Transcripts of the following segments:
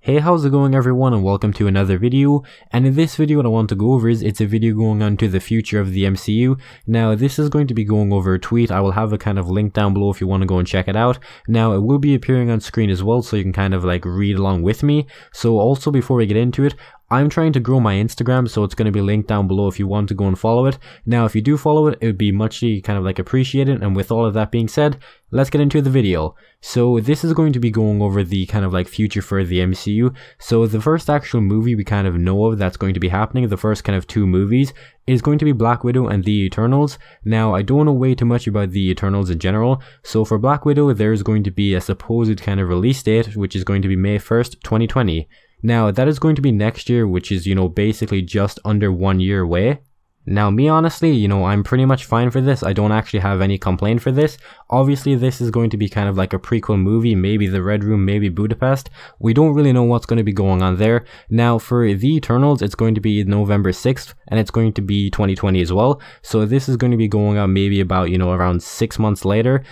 Hey, how's it going everyone, and welcome to another video. And in this video what I want to go over is it's a video going on to the future of the MCU. Now this is going to be going over a tweet. I will have a kind of link down below if you want to go and check it out. Now it will be appearing on screen as well, so you can kind of like read along with me. So also before we get into it, I'm trying to grow my Instagram, so it's going to be linked down below if you want to go and follow it. Now if you do follow it, it would be muchly kind of like appreciated. And with all of that being said, let's get into the video. So this is going to be going over the kind of like future for the MCU. So the first actual movie we kind of know of that's going to be happening, the first kind of two movies, is going to be Black Widow and the Eternals. Now I don't know way too much about the Eternals in general. So for Black Widow, there's going to be a supposed kind of release date, which is going to be May 1st, 2020. Now that is going to be next year, which is, basically just under 1 year away. Now me honestly, I'm pretty much fine for this. I don't actually have any complaint for this. Obviously this is going to be kind of like a prequel movie, maybe the Red Room, maybe Budapest. We don't really know what's going to be going on there. Now for the Eternals, it's going to be November 6th and it's going to be 2020 as well. So this is going to be going out maybe about, around 6 months later,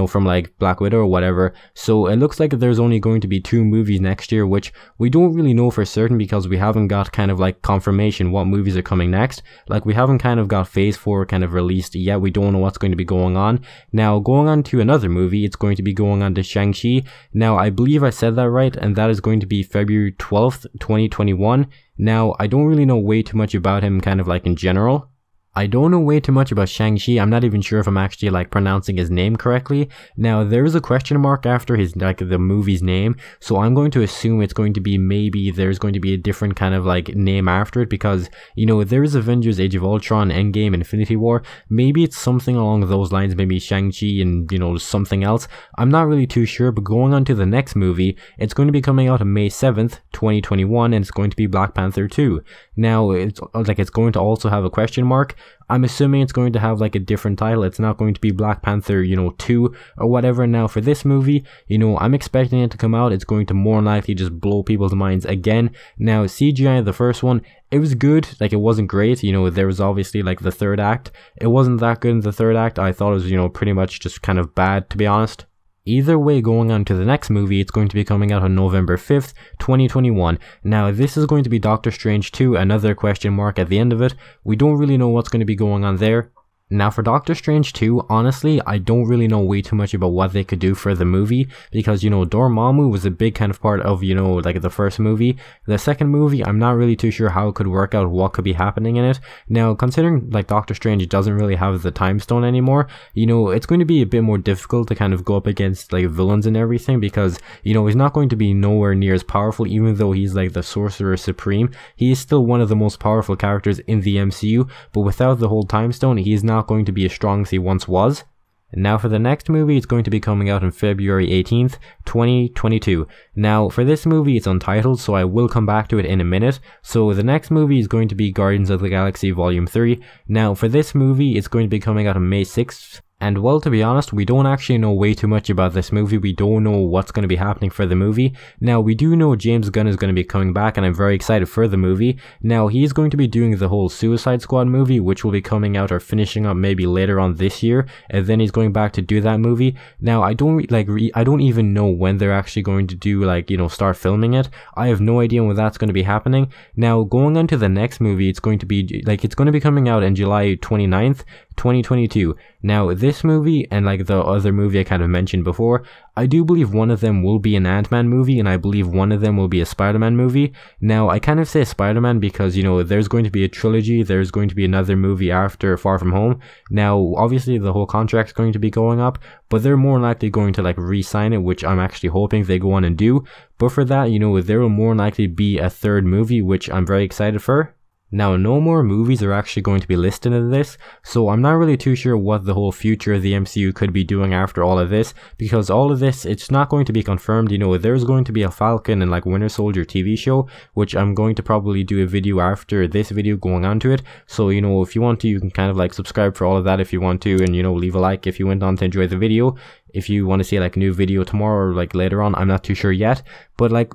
from like Black Widow or whatever. So it looks like there's only going to be 2 movies next year, which we don't really know for certain because we haven't got kind of like confirmation what movies are coming next. Like we haven't kind of got phase 4 kind of released yet. We don't know what's going to be going on. Now going on to another movie, it's going to be going on to Shang-Chi. Now I believe I said that right, and that is going to be February 12th, 2021. Now I don't really know way too much about him kind of like in general. I don't know way too much about Shang-Chi. I'm not even sure if I'm actually like pronouncing his name correctly. Now there is a question mark after his like the movie's name, so I'm going to assume it's going to be maybe there's going to be a different kind of like name after it, because there is Avengers Age of Ultron, Endgame, Infinity War. Maybe it's something along those lines, maybe Shang-Chi and something else. I'm not really too sure. But going on to the next movie, it's going to be coming out on May 7th, 2021, and it's going to be Black Panther 2. Now it's going to also have a question mark. I'm assuming it's going to have like a different title. It's not going to be Black Panther, 2 or whatever. Now for this movie, I'm expecting it to come out. It's going to more than likely just blow people's minds again. Now CGI, the first one, it was good. Like it wasn't great. There was obviously like the third act. It wasn't that good in the third act. I thought it was, pretty much just kind of bad, to be honest. Either way, going on to the next movie, it's going to be coming out on November 5th, 2021. Now, this is going to be Doctor Strange 2, another question mark at the end of it. We don't really know what's going to be going on there. Now for Doctor Strange 2, honestly, I don't really know way too much about what they could do for the movie, because, Dormammu was a big kind of part of, like the first movie. The second movie, I'm not really too sure how it could work out, what could be happening in it. Now, considering like Doctor Strange doesn't really have the time stone anymore, it's going to be a bit more difficult to kind of go up against like villains and everything, because, he's not going to be nowhere near as powerful. Even though he's like the Sorcerer Supreme, he is still one of the most powerful characters in the MCU, but without the whole time stone, he is not going to be as strong as he once was. And now for the next movie, it's going to be coming out on February 18th, 2022. Now for this movie, it's untitled, so I will come back to it in a minute. So the next movie is going to be Guardians of the Galaxy Volume 3. Now for this movie, it's going to be coming out on May 6th. And well, to be honest, we don't actually know way too much about this movie. We don't know what's going to be happening for the movie. Now, we do know James Gunn is going to be coming back, and I'm very excited for the movie. Now, he's going to be doing the whole Suicide Squad movie, which will be coming out or finishing up maybe later on this year, and then he's going back to do that movie. Now, I don't even know when they're actually going to do start filming it. I have no idea when that's going to be happening. Now, going on to the next movie, it's going to be coming out on July 29th, 2022. Now this movie and like the other movie I kind of mentioned before, I do believe one of them will be an Ant-Man movie, and I believe one of them will be a Spider-Man movie. Now I kind of say Spider-Man because there's going to be a trilogy, there's going to be another movie after Far From Home. Now obviously the whole contract's going to be going up, but they're more likely going to like re-sign it, which I'm actually hoping they go on and do. But for that, there will more likely be a third movie, which I'm very excited for. Now, no more movies are actually going to be listed in this, so I'm not really too sure what the whole future of the MCU could be doing after all of this, because all of this, it's not going to be confirmed. There's going to be a Falcon and like Winter Soldier TV show, which I'm going to probably do a video after this video going on to it. So, if you want to, you can kind of like subscribe for all of that if you want to, and leave a like if you went on to enjoy the video. If you want to see like a new video tomorrow or like later on, I'm not too sure yet. But like,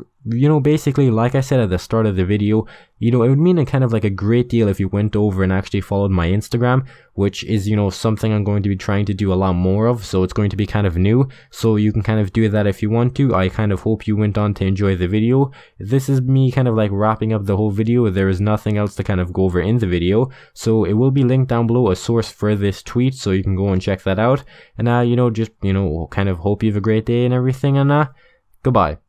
basically, like I said at the start of the video, it would mean a kind of like a great deal if you went over and actually followed my Instagram, which is, you know, something I'm going to be trying to do a lot more of, so it's going to be kind of new, so you can kind of do that if you want to. I kind of hope you went on to enjoy the video. This is me kind of like wrapping up the whole video. There is nothing else to kind of go over in the video, so it will be linked down below, a source for this tweet, so you can go and check that out. And you know, just, you know, kind of hope you have a great day and everything, and goodbye.